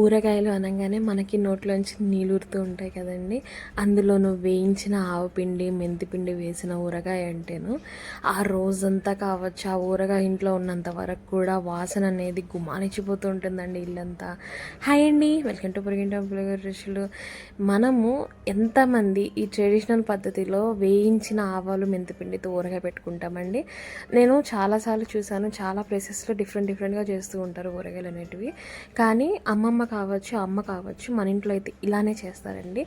ఊరగాయలు అనగానే మనకి నోట్లోంచి నీళ్ళూరుతూ ఉంటాయి కదండి. అందులోనూ వేయించిన ఆవపిండి, మెంతిపిండి వేసిన ఊరగాయ అంటేను ఆ రోజంతా కావచ్చు, ఆ ఊరగాయ ఇంట్లో ఉన్నంత వరకు కూడా వాసన అనేది గుమానిచ్చిపోతూ ఉంటుందండి ఇల్లంతా. హాయ్ అండి, వెల్కమ్ టు పొరిగింటి పులిహోర రుచులు. మనము ఎంతమంది ఈ ట్రెడిషనల్ పద్ధతిలో వేయించిన ఆవాలు మెంతిపిండితో ఊరగాయ పెట్టుకుంటామండి. నేను చాలాసార్లు చూశాను, చాలా ప్లేసెస్లో డిఫరెంట్గా చేస్తూ ఉంటారు ఊరగాయలు అనేటివి. కానీ అమ్మ కావచ్చు మన ఇంట్లో అయితే ఇలానే చేస్తారండి.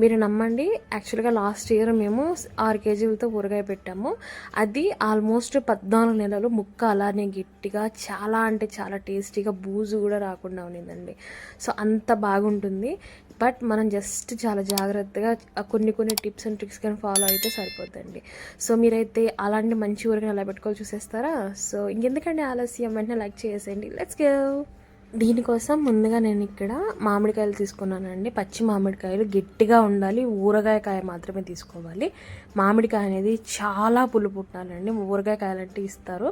మీరు నమ్మండి, యాక్చువల్గా లాస్ట్ ఇయర్ మేము 6 కేజీలతో ఊరగాయ పెట్టాము. అది ఆల్మోస్ట్ 14 నెలలు ముక్క అలానే గట్టిగా చాలా అంటే చాలా టేస్టీగా బూజు కూడా రాకుండా ఉండిందండి. సో అంత బాగుంటుంది. బట్ మనం జస్ట్ చాలా జాగ్రత్తగా కొన్ని టిప్స్ అండ్ ట్రిక్స్ కానీ ఫాలో అయితే సరిపోద్దండి. సో మీరైతే అలాంటి మంచి ఊరగాయ ఎలా పెట్టుకోవాలి చూసేస్తారా? సో ఇంకెందుకంటే ఆలస్యం, వెంటనే లైక్ చేసేయండి. Let's go. దీనికోసం ముందుగా నేను ఇక్కడ మామిడికాయలు తీసుకున్నానండి. పచ్చి మామిడికాయలు గట్టిగా ఉండాలి, ఊరగాయ కాయ మాత్రమే తీసుకోవాలి. మామిడికాయ అనేది చాలా పులుపు ఉండాలండి. ఊరగాయ కాయలు అంటే ఇస్తారు,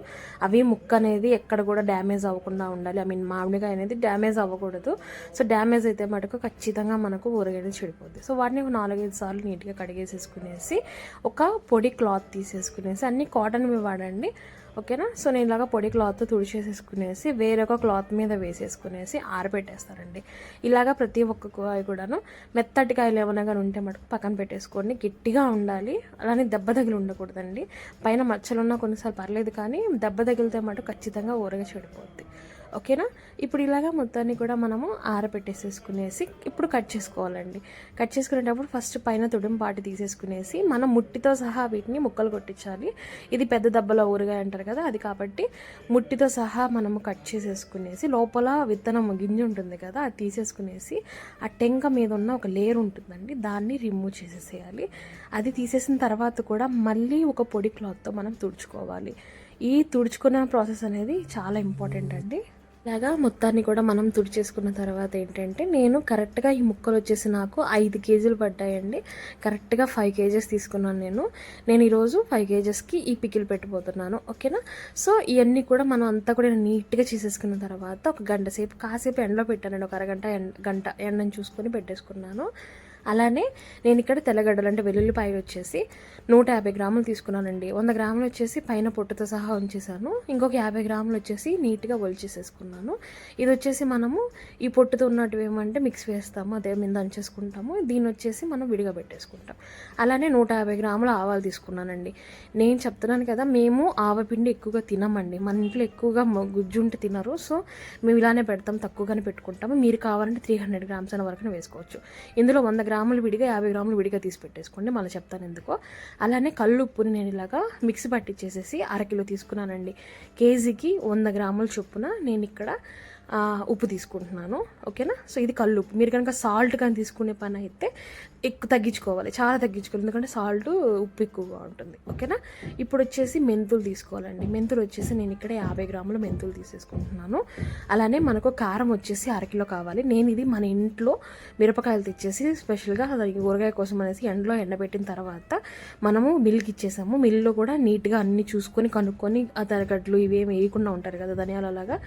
అవి ముక్క అనేది ఎక్కడ కూడా డ్యామేజ్ అవ్వకుండా ఉండాలి. మామిడికాయ అనేది డ్యామేజ్ అవ్వకూడదు. సో డ్యామేజ్ అయితే మటుకు ఖచ్చితంగా మనకు ఊరగాయ చెడిపోద్ది. సో వాటిని 4-5 సార్లు నీట్గా కడిగేసేసుకునేసి ఒక పొడి క్లాత్ తీసేసుకునేసి, అన్ని కాటన్వి వాడండి, ఓకేనా. సో నేను ఇలాగా పొడి క్లాత్ తుడిచేసేసుకునేసి వేరొక క్లాత్ మీద వేసేసుకునేసి ఆరబెట్టేస్తారండి. ఇలాగా ప్రతి ఒక్క కాయ కూడాను మెత్తటి కాయలు ఏమైనా కానీ ఉంటే మటుకు పక్కన పెట్టేసుకోండి. గట్టిగా ఉండాలి, అలానే దెబ్బ తగిలి ఉండకూడదండి. పైన మచ్చలున్నా కొన్నిసార్లు పర్లేదు, కానీ దెబ్బ తగిలితే మటుకు ఖచ్చితంగా ఊరగా చెడిపోద్ది, ఓకేనా. ఇప్పుడు ఇలాగా మొత్తాన్ని కూడా మనము ఆరబెట్టేసేసుకునేసి ఇప్పుడు కట్ చేసుకోవాలండి. కట్ చేసుకునేటప్పుడు ఫస్ట్ పైన తుడుంపాటి తీసేసుకునేసి మనం ముట్టితో సహా వీటిని ముక్కలు కొట్టించాలి. ఇది పెద్ద దెబ్బలో ఊరగాయ అంటారు కదా, అది కాబట్టి ముట్టితో సహా మనము కట్ చేసేసుకునేసి లోపల విత్తనం గింజ ఉంటుంది కదా, అది తీసేసుకునేసి ఆ టెంక మీద ఉన్న ఒక లేయర్ ఉంటుందండి, దాన్ని రిమూవ్ చేసేసేయాలి. అది తీసేసిన తర్వాత కూడా మళ్ళీ ఒక పొడి క్లాత్తో మనం తుడుచుకోవాలి. ఈ తుడుచుకున్న ప్రాసెస్ అనేది చాలా ఇంపార్టెంట్ అండి. ఇలాగా మొత్తాన్ని కూడా మనం తుడిచేసుకున్న తర్వాత ఏంటంటే, నేను కరెక్ట్గా ఈ ముక్కలు వచ్చేసి నాకు 5 కేజీలు పడ్డాయండి. కరెక్ట్గా 5 కేజెస్ తీసుకున్నాను నేను ఈరోజు 5 కేజెస్కి ఈ పికిల్ పెట్టిపోతున్నాను, ఓకేనా. సో ఇవన్నీ కూడా మనం అంతా కూడా నీట్గా చేసేసుకున్న తర్వాత ఒక గంట సేపు కాసేపు ఎండలో పెట్టానండి. ఒక గంట ఎండని చూసుకొని పెట్టేసుకున్నాను. అలానే నేను ఇక్కడ తెల్లగడ్డలు అంటే వెల్లుల్లిపాయలు వచ్చేసి 150 గ్రాములు తీసుకున్నానండి. 100 గ్రాములు వచ్చేసి పైన పొట్టుతో సహా ఉంచేసాను. ఇంకొక 50 గ్రాములు వచ్చేసి నీట్గా ఒలిచేసేసుకున్నాను. ఇది వచ్చేసి మనము ఈ పొట్టుతో ఉన్నట్టు ఏమంటే మిక్స్ వేస్తాము, అదే మీద దంచేసుకుంటాము. దీన్ని వచ్చేసి మనం విడిగా పెట్టేసుకుంటాం. అలానే 150 గ్రాముల ఆవాలు తీసుకున్నానండి. నేను చెప్తున్నాను కదా, మేము ఆవపిండి ఎక్కువగా తినమండి. మన ఇంట్లో ఎక్కువగా గుజ్జు ఉంటే తినరు. సో మేము ఇలానే పెడతాం, తక్కువగానే పెట్టుకుంటాము. మీరు కావాలంటే 300 గ్రామ్స్ అన్న వరకు వేసుకోవచ్చు. ఇందులో 100 గ్రాములు విడిగా, 50 గ్రాములు విడిగా తీసి పెట్టేసుకోండి, మళ్ళీ చెప్తాను ఎందుకో. అలానే కల్లుప్పుని నేను ఇలాగా మిక్సీ పట్టించేసేసి అరకిలో తీసుకున్నానండి. కేజీకి 100 గ్రాముల చొప్పున నేను ఇక్కడ ఉప్పు తీసుకుంటున్నాను, ఓకేనా. సో ఇది కల్లుప్పు. మీరు కనుక సాల్ట్ కానీ తీసుకునే పని అయితే ఎక్కువ తగ్గించుకోవాలి, చాలా తగ్గించుకోవాలి, ఎందుకంటే సాల్ట్ ఉప్పు ఎక్కువగా ఉంటుంది, ఓకేనా. ఇప్పుడు వచ్చేసి మెంతులు తీసుకోవాలండి. మెంతులు వచ్చేసి నేను ఇక్కడ 50 గ్రాముల మెంతులు తీసేసుకుంటున్నాను. అలానే మనకు కారం వచ్చేసి అరకిలో కావాలి. నేను ఇది మన ఇంట్లో మిరపకాయలు తెచ్చేసి స్పెషల్గా ఊరగాయ కోసం అనేసి ఎండలో ఎండబెట్టిన తర్వాత మనము మిల్కి ఇచ్చేసాము. మిల్లో కూడా నీట్గా అన్ని చూసుకొని కనుక్కొని ఆ తెరగడ్డలు ఇవేమి వేయకుండా ఉంటారు కదా, ధనియాలు, అలాగా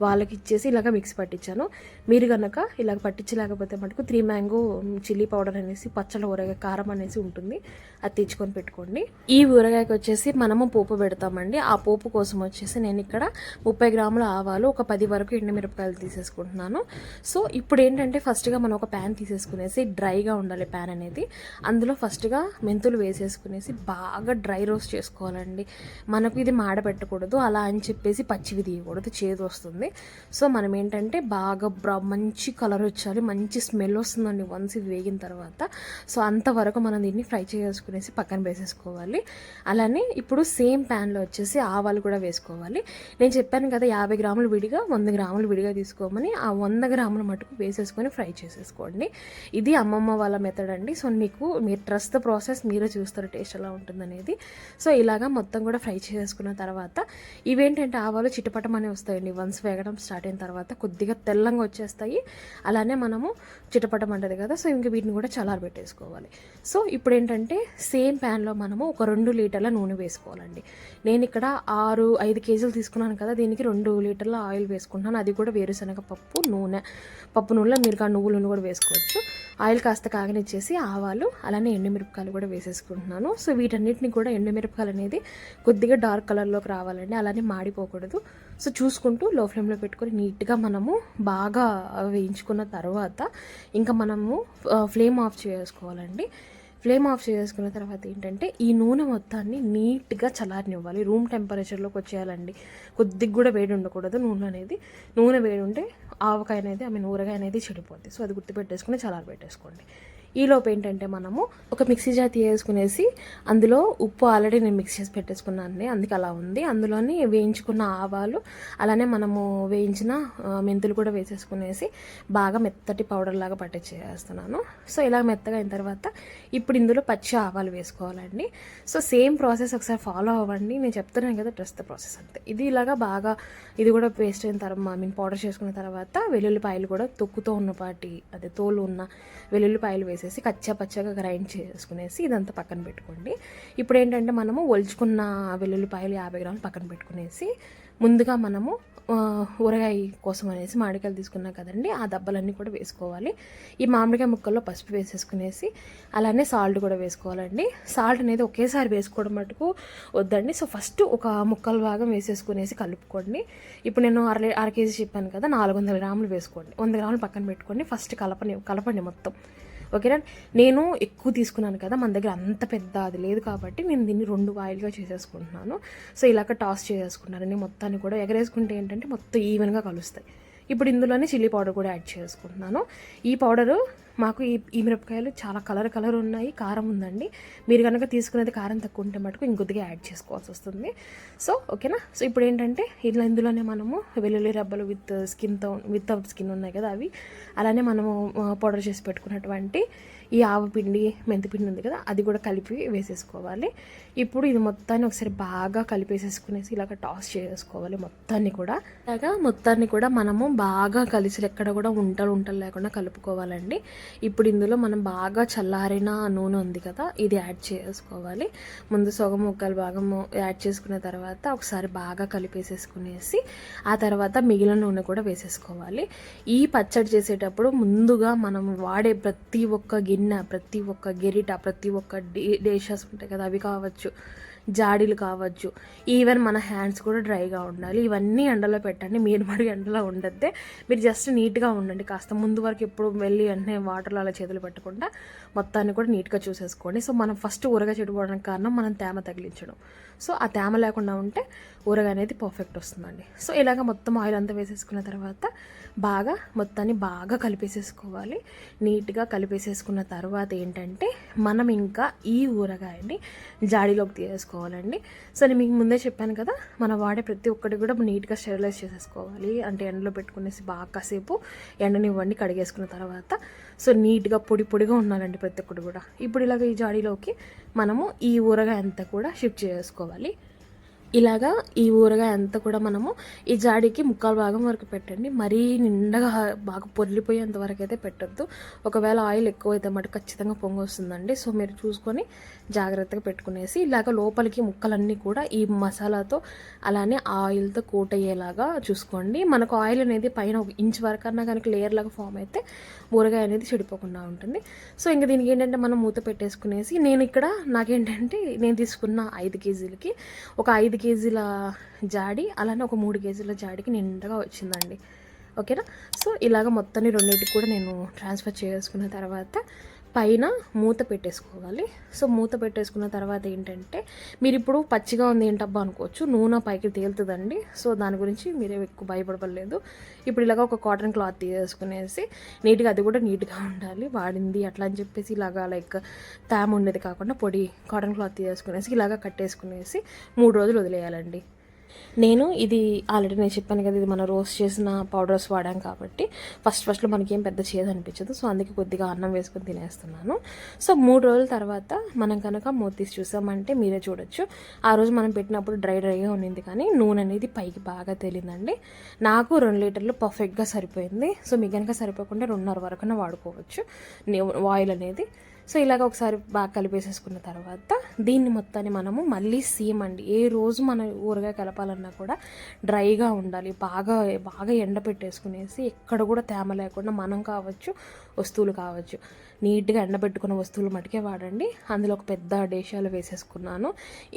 వాళ్ళకి ఇచ్చేసి ఇలాగ మిక్స్ పట్టించాను. మీరు కనుక ఇలాగ పట్టించలేకపోతే మటుకు 3 మ్యాంగో చిల్లీ పౌడర్ అనేసి పచ్చళ్ళ ఊరగాయ కారం అనేసి ఉంటుంది, అది తెచ్చుకొని పెట్టుకోండి. ఈ ఊరగాయకి వచ్చేసి మనము పోపు పెడతామండి. ఆ పోపు కోసం వచ్చేసి నేను ఇక్కడ 30 గ్రాముల ఆవాలు, ఒక 10 వరకు ఎండుమిరపకాయలు తీసేసుకుంటున్నాను. సో ఇప్పుడు ఏంటంటే ఫస్ట్గా మనం ఒక ప్యాన్ తీసేసుకునేసి, డ్రైగా ఉండాలి ప్యాన్ అనేది, అందులో ఫస్ట్గా మెంతులు వేసేసుకునేసి బాగా డ్రై రోస్ట్ చేసుకోవాలండి. మనకు ఇది మాడబెట్టకూడదు, అలా అని చెప్పేసి పచ్చివి తీయకూడదు, చేదు వస్తుంది. సో మనం ఏంటంటే బాగా మంచి కలర్ వచ్చాలి, మంచి స్మెల్ వస్తుందండి వన్స్ ఇది వేగిన తర్వాత. సో అంతవరకు మనం దీన్ని ఫ్రై చేసుకునేసి పక్కన వేసేసుకోవాలి. అలానే ఇప్పుడు సేమ్ ప్యాన్లో వచ్చేసి ఆవాలు కూడా వేసుకోవాలి. నేను చెప్పాను కదా 50 గ్రాములు విడిగా, 100 గ్రాములు విడిగా తీసుకోమని. ఆ 100 గ్రాముల మటుకు వేసేసుకొని ఫ్రై చేసేసుకోండి. ఇది అమ్మమ్మ వాళ్ళ మెథడ్ అండి. సో మీరు ట్రస్ట్ ద ప్రాసెస్, మీరే చూస్తారు టేస్ట్ ఎలా ఉంటుందనేది. సో ఇలాగా మొత్తం కూడా ఫ్రై చేసుకున్న తర్వాత ఇవేంటంటే ఆవాలు చిటపటమనే వస్తాయండి వన్స్ వేగడం స్టార్ట్ అయిన తర్వాత కొద్దిగా తెల్లంగా వచ్చేస్తాయి. అలానే మనము చిటపటమంటది కదా, సో ఇంక వీటిని కూడా చల్లారబెట్టేసుకోవాలి. సో ఇప్పుడు ఏంటంటే సేమ్ ప్యాన్లో మనము ఒక 2 లీటర్ల నూనె వేసుకోవాలండి. నేను ఇక్కడ 5 కేజీలు తీసుకున్నాను కదా, దీనికి 2 లీటర్ల ఆయిల్ వేసుకుంటున్నాను. అది కూడా వేరుశనగ పప్పు నూనెలో మీరు నువ్వుల నూనె కూడా వేసుకోవచ్చు. ఆయిల్ కాస్త కాగనిచ్చేసి ఆవాలు అలానే ఎండుమిరపకాయలు కూడా వేసేసుకుంటున్నాను. సో వీటన్నిటిని కూడా ఎండుమిరపకాయలు అనేది కొద్దిగా డార్క్ కలర్లోకి రావాలండి, అలానే మాడిపోకూడదు. సో చూసుకుంటూ లో ఫ్లేమ్లో పెట్టుకొని నీట్గా మనము బాగా వేయించుకున్న తర్వాత ఇంకా మనము ఫ్లేమ్ ఆఫ్ చేసుకోవాలండి. ఫ్లేమ్ ఆఫ్ చేసుకున్న తర్వాత ఏంటంటే ఈ నూనె మొత్తాన్ని నీట్గా చల్లారనివ్వాలి. రూమ్ టెంపరేచర్లోకి వచ్చేయాలండి. కొద్దిగా కూడా వేడి ఉండకూడదు. నూనె వేడి ఉంటే ఆవకాయ అనేది ఊరగాయ అనేది చెడిపోద్ది. సో అది గుర్తుపెట్టేసుకుని చల్లారబెట్టేసుకోండి. ఈలోపు ఏంటంటే మనము ఒక మిక్సీ జార్ తీసుకునేసి అందులో ఉప్పు ఆల్రెడీ నేను మిక్స్ చేసి పెట్టేసుకున్నాను, అందుకే అలా ఉంది. అందులోని వేయించుకున్న ఆవాలు అలానే మనము వేయించిన మెంతులు కూడా వేసేసుకునేసి బాగా మెత్తటి పౌడర్ లాగా పట్టించేస్తున్నాను. సో ఇలా మెత్తగా అయిన తర్వాత ఇప్పుడు ఇందులో పచ్చి ఆవాలు వేసుకోవాలండి. సో సేమ్ ప్రాసెస్ ఒకసారి ఫాలో అవ్వండి. నేను చెప్తున్నాను కదా, ట్రస్ట్ ద ప్రాసెస్ అంతే. ఇది కూడా పేస్ట్ అయిన తర్వాత పౌడర్ చేసుకున్న తర్వాత వెల్లుల్లిపాయలు కూడా తొక్కుతో ఉన్నపాటి తోలు ఉన్న వెల్లుల్లిపాయలు వేసేసి పచ్చగా గ్రైండ్ చేసుకునేసి ఇదంతా పక్కన పెట్టుకోండి. ఇప్పుడు ఏంటంటే మనము ఒలుచుకున్న వెల్లుల్లిపాయలు 50 గ్రాములు పక్కన పెట్టుకునేసి ముందుగా మనము ఊరగాయ కోసం అనేసి మామిడికాయలు తీసుకున్నాం కదండి, ఆ దబ్బలన్నీ కూడా వేసుకోవాలి. ఈ మామిడికాయ ముక్కల్లో పసుపు వేసేసుకునేసి అలానే సాల్ట్ కూడా వేసుకోవాలండి. సాల్ట్ అనేది ఒకేసారి వేసుకోవడం మటుకు వద్దండి. సో ఫస్ట్ ఒక ముక్కల భాగం వేసేసుకునేసి కలుపుకోండి. ఇప్పుడు నేను అర కేజీ చెప్పాను కదా, 400 గ్రాములు వేసుకోండి. 100 గ్రాములు పక్కన పెట్టుకోండి. ఫస్ట్ కలపండి మొత్తం. ఓకేనా, నేను ఎక్కువ తీసుకున్నాను కదా, మన దగ్గర అంత పెద్ద అది లేదు కాబట్టి నేను దీన్ని 2 వాయిల్గా చేసేసుకుంటున్నాను. సో ఇలాగ టాస్ చేసేసుకుంటానండి. మొత్తాన్ని కూడా ఎగరేసుకుంటే ఏంటంటే మొత్తం ఈవెన్గా కలుస్తాయి. ఇప్పుడు ఇందులోనే చిల్లీ పౌడర్ కూడా యాడ్ చేసుకుంటున్నాను. ఈ పౌడరు మాకు ఈ మిరపకాయలు చాలా కలర్ ఉన్నాయి, కారం ఉందండి. మీరు కనుక తీసుకునేది కారం తక్కువ ఉంటే మటుకు ఇంకొద్దిగా యాడ్ చేసుకోవాల్సి వస్తుంది. సో ఓకేనా. సో ఇప్పుడు ఏంటంటే ఇందులోనే మనము వెల్లుల్లి రబ్బలు విత్ స్కిన్ ఉన్నాయి కదా అవి, అలానే మనము పౌడర్ చేసి పెట్టుకున్నటువంటి ఈ ఆవపిండి మెంతిపిండి ఉంది కదా, అది కూడా కలిపి వేసేసుకోవాలి. ఇప్పుడు ఇది మొత్తాన్ని ఒకసారి బాగా కలిపేసేసుకునేసి ఇలాగ టాస్ చేసుకోవాలి. మొత్తాన్ని కూడా మనము బాగా కలిసి ఎక్కడ కూడా ఉంటలు లేకుండా కలుపుకోవాలండి. ఇప్పుడు ఇందులో మనం బాగా చల్లారిన నూనె ఉంది కదా, ఇది యాడ్ చేసుకోవాలి. ముందు సగం ముక్కలు భాగము యాడ్ చేసుకున్న తర్వాత ఒకసారి బాగా కలిపేసేసుకునేసి ఆ తర్వాత మిగిలిన నూనె కూడా వేసేసుకోవాలి. ఈ పచ్చడి చేసేటప్పుడు ముందుగా మనం వాడే ప్రతి ఒక్క గిన్నె, ప్రతి ఒక్క గెరిట, ప్రతి ఒక్క డేషెస్ ఉంటాయి కదా, అవి కావచ్చు, జాడీలు కావచ్చు, ఈవెన్ మన హ్యాండ్స్ కూడా డ్రైగా ఉండాలి. ఇవన్నీ ఎండలో పెట్టండి. మీరు మరి ఎండలో ఉండద్దే, మీరు జస్ట్ నీట్గా ఉండండి. కాస్త ముందు వరకు ఎప్పుడు వెళ్ళి వెంటనే వాటర్లో అలా చేతులు పెట్టకుండా మొత్తాన్ని కూడా నీట్గా చూసేసుకోండి. సో మనం ఫస్ట్ ఊరగా చెడిపోవడానికి కారణం మనం తేమ తగిలించడం. సో ఆ తేమ లేకుండా ఉంటే ఊరగా అనేది పర్ఫెక్ట్ వస్తుందండి. సో ఇలాగ మొత్తం ఆయిల్ అంతా వేసేసుకున్న తర్వాత మొత్తాన్ని బాగా కలిపేసేసుకోవాలి. నీట్గా కలిపేసేసుకున్న తర్వాత ఏంటంటే మనం ఇంకా ఈ ఊరగాయని జాడీలోకి తీసేసుకోవాలండి. సో నేను మీకు ముందే చెప్పాను కదా, మనం వాడే ప్రతి ఒక్కటి కూడా నీట్గా స్టెరిలైజ్ చేసేసుకోవాలి. అంటే ఎండలో పెట్టుకునేసి బాగా కాసేపు ఎండనివ్వండి. కడిగేసుకున్న తర్వాత సో నీట్గా పొడిగా ఉండాలండి ప్రతి ఒక్కటి కూడా. ఇప్పుడు ఇలాగ ఈ జాడీలోకి మనము ఈ ఊరగాయ అంతా కూడా షిఫ్ట్ చేసుకోవాలి. ఇలాగా ఈ ఊరగాయ అంతా కూడా మనము ఈ జాడీకి ముక్కాలు భాగం వరకు పెట్టండి. మరీ నిండగా బాగా పొర్లిపోయేంత వరకు అయితే పెట్టద్దు. ఒకవేళ ఆయిల్ ఎక్కువ అయితే మటు ఖచ్చితంగా పొంగి వస్తుందండి. సో మీరు చూసుకొని జాగ్రత్తగా పెట్టుకునేసి ఇలాగ లోపలికి ముక్కలన్నీ కూడా ఈ మసాలాతో అలానే ఆయిల్తో కోట్ అయ్యేలాగా చూసుకోండి. మనకు ఆయిల్ అనేది పైన 1 ఇంచ్ వరకు అన్నా కనుక లేయర్ లాగా ఫామ్ అయితే ఊరగాయ అనేది చెడిపోకుండా ఉంటుంది. సో ఇంకా దీనికి ఏంటంటే మనం మూత పెట్టేసుకునేసి నేను తీసుకున్న 5 కేజీలకి ఒక 5 కేజీల జాడి, అలానే ఒక 3 కేజీల జాడికి నిండుగా వచ్చిందండి. ఓకేనా. సో ఇలాగ మొత్తాన్ని రెండింటికి కూడా నేను ట్రాన్స్ఫర్ చేసుకున్న తర్వాత పైన మూత పెట్టేసుకోవాలి. సో మూత పెట్టేసుకున్న తర్వాత ఏంటంటే మీరు ఇప్పుడు పచ్చిగా ఉంది ఏంటబ్బా అనుకోవచ్చు, నూనె పైకి తేలుతుందండి. సో దాని గురించి మీరే ఎక్కువ భయపడలేదు. ఇప్పుడు ఇలాగ ఒక కాటన్ క్లాత్ తీసేసుకునేసి నీట్గా, అది కూడా నీట్గా ఉండాలి, వాడింది అట్లా అని చెప్పేసి ఇలాగా తేమ ఉండేది కాకుండా పొడి కాటన్ క్లాత్ తీసేసుకునేసి ఇలాగ కట్టేసుకునేసి 3 రోజులు వదిలేయాలండి. నేను ఇది ఆల్రెడీ నేను చెప్పాను కదా, ఇది మనం రోస్ట్ చేసిన పౌడర్స్ వాడాం కాబట్టి ఫస్ట్లో మనకేం పెద్ద చేదు అనిపించదు. సో అందుకే కొద్దిగా అన్నం వేసుకొని తినేస్తున్నాను. సో 3 రోజుల తర్వాత మనం కనుక మూత తీసి చూసామంటే మీరే చూడొచ్చు, ఆ రోజు మనం పెట్టినప్పుడు డ్రైగా ఉన్నింది కానీ నూనె అనేది పైకి బాగా తేలిందండి. నాకు 2 లీటర్లు పర్ఫెక్ట్గా సరిపోయింది. సో మీకు కనుక సరిపోకుండా 2.5 వరకున వాడుకోవచ్చు ఆయిల్ అనేది. సో ఇలాగ ఒకసారి బాగా కలిపేసేసుకున్న తర్వాత దీన్ని మొత్తాన్ని మనము మళ్ళీ సేమ్ అండి, ఏ రోజు మనం ఊరగాయ కలపాలన్నా కూడా డ్రైగా ఉండాలి. బాగా బాగా ఎండ పెట్టేసుకునేసి ఎక్కడ కూడా తేమ లేకుండా మనం కావచ్చు, వస్తువులు కావచ్చు, నీట్గా ఎండబెట్టుకున్న వస్తువులు మటుకే వాడండి. అందులో ఒక పెద్ద డేషాలు వేసేసుకున్నాను.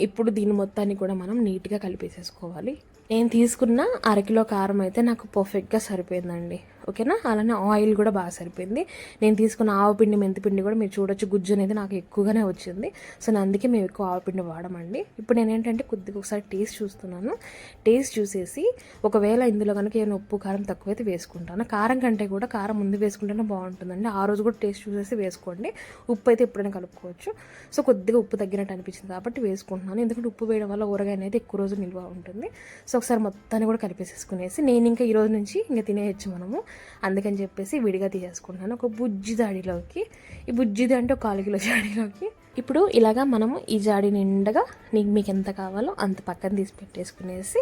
ఇప్పుడు దీని మొత్తాన్ని కూడా మనం నీట్గా కలిపేసేసుకోవాలి. నేను తీసుకున్న 1/2 కిలో కారం అయితే నాకు పర్ఫెక్ట్గా సరిపోయిందండి. ఓకేనా, అలానే ఆయిల్ కూడా బాగా సరిపోయింది. నేను తీసుకున్న ఆవపిండి మెంతిపిండి కూడా మీరు చూడొచ్చు, గుజ్జు అనేది నాకు ఎక్కువగానే వచ్చింది. సో నేను అందుకే మేము ఎక్కువ ఆవపిండి వాడమండి. ఇప్పుడు నేను ఏంటంటే కొద్దిగా ఒకసారి టేస్ట్ చూస్తున్నాను. టేస్ట్ చూసేసి ఒకవేళ ఇందులో కనుక ఏమైనా ఉప్పు కారం తక్కువైతే వేసుకుంటాను. కారం కంటే కూడా కారం ముందు వేసుకుంటేనే బాగుంటుందండి. ఆ రోజు కూడా టేస్ట్ చూసేసి వేసుకోండి. ఉప్పు అయితే ఎప్పుడైనా కలుపుకోవచ్చు. సో కొద్దిగా ఉప్పు తగ్గినట్టు అనిపించింది కాబట్టి వేసుకుంటున్నాను. ఎందుకంటే ఉప్పు వేయడం వల్ల ఊరగాయ అనేది ఎక్కువ రోజు నిల్వ ఉంటుంది. సో ఒకసారి మొత్తాన్ని కూడా కలిపేసేసుకునేసి నేను ఇంకా ఈ రోజు నుంచి ఇంకా తినేయచ్చు మనము, అందుకని చెప్పేసి విడిగా తీసేసుకుంటున్నాను ఒక బుజ్జి జాడీలోకి. ఈ బుజ్జిది అంటే ఒక 1/4 కిలో జాడీలోకి. ఇప్పుడు ఇలాగా మనము ఈ జాడీ నిండగా మీకు ఎంత కావాలో అంత పక్కన తీసి పెట్టేసుకునేసి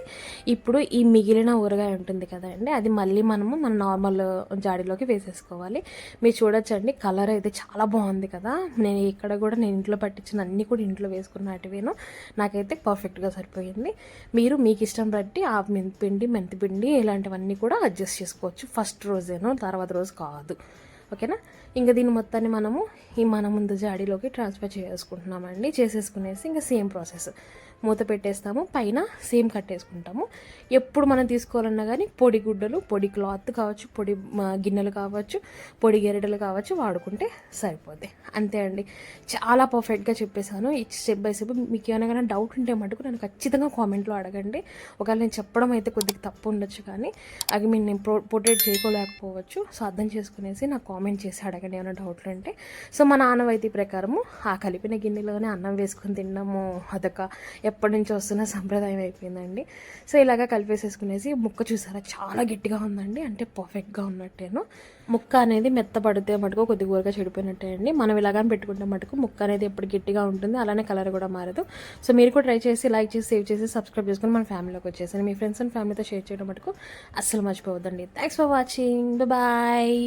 ఇప్పుడు ఈ మిగిలిన ఊరగాయ ఉంటుంది కదండి, అది మళ్ళీ మనము మన నార్మల్ జాడీలోకి వేసేసుకోవాలి. మీరు చూడొచ్చండి, కలర్ అయితే చాలా బాగుంది కదా. నేను ఇక్కడ కూడా నేను ఇంట్లో పట్టించిన అన్నీ కూడా ఇంట్లో వేసుకున్నట్టువేను, నాకైతే పర్ఫెక్ట్గా సరిపోయింది. మీరు మీకు ఇష్టం బట్టి ఆ మెంతిపిండి ఇలాంటివన్నీ కూడా అడ్జస్ట్ చేసుకోవచ్చు. ఫస్ట్ రోజేనో తర్వాత రోజు కాదు. ఓకేనా, ఇంకా దీని మొత్తాన్ని మనము మన ముందు జాడీలోకి ట్రాన్స్ఫర్ చేసుకుంటున్నామండి. చేసేసుకునేసి ఇంకా సేమ్ ప్రాసెస్, మూత పెట్టేస్తాము, పైన సేమ్ కట్టేసుకుంటాము. ఎప్పుడు మనం తీసుకోవాలన్నా కానీ పొడి గుడ్డలు, పొడి క్లాత్ కావచ్చు, పొడి గిన్నెలు కావచ్చు, పొడి గెరటలు కావచ్చు వాడుకుంటే సరిపోద్ది. అంతే అండి, చాలా పర్ఫెక్ట్గా చెప్పేశాను ఈ స్టెప్ బై స్టెప్. మీకు ఏమైనా కానీ డౌట్ ఉంటే మటుకు నన్ను ఖచ్చితంగా కామెంట్లో అడగండి. ఒకవేళ నేను చెప్పడం అయితే కొద్దిగా తప్పు ఉండొచ్చు కానీ అది నేను పోర్ట్రేట్ చేయలేకపోవచ్చు. సో అర్థం చేసుకునేసి నాకు కామెంట్ చేసి అడగండి ఏమైనా డౌట్లు అంటే. సో మన ఆనవాయితీ ప్రకారము ఆ కలిపిన గిన్నెలోనే అన్నం వేసుకొని తినడము అదొక ఎప్పటి నుంచి వస్తున్న సంప్రదాయం అయిపోయిందండి. సో ఇలాగా కలిపేసేసుకునేసి ముక్క చూసారా చాలా గట్టిగా ఉందండి, అంటే పర్ఫెక్ట్గా ఉన్నట్టేను. ముక్క అనేది మెత్తపడితే మటుకు కొద్దిగా ఊరగా చెడిపోయినట్టే అండి. మనం ఇలాగని పెట్టుకుంటే మటుకు ముక్క అనేది ఎప్పుడు గట్టిగా ఉంటుంది, అలానే కలర్ కూడా మారదు. సో మీరు కూడా ట్రై చేసి లైక్ చేసి సేవ్ చేసి సబ్స్క్రైబ్ చేసుకొని మన ఫ్యామిలీలోకి వచ్చేసాను. మీ ఫ్రెండ్స్ అండ్ ఫ్యామిలీతో షేర్ చేయడం మటుకు అస్సలు మర్చిపోవద్దండి. Thanks for watching, bye.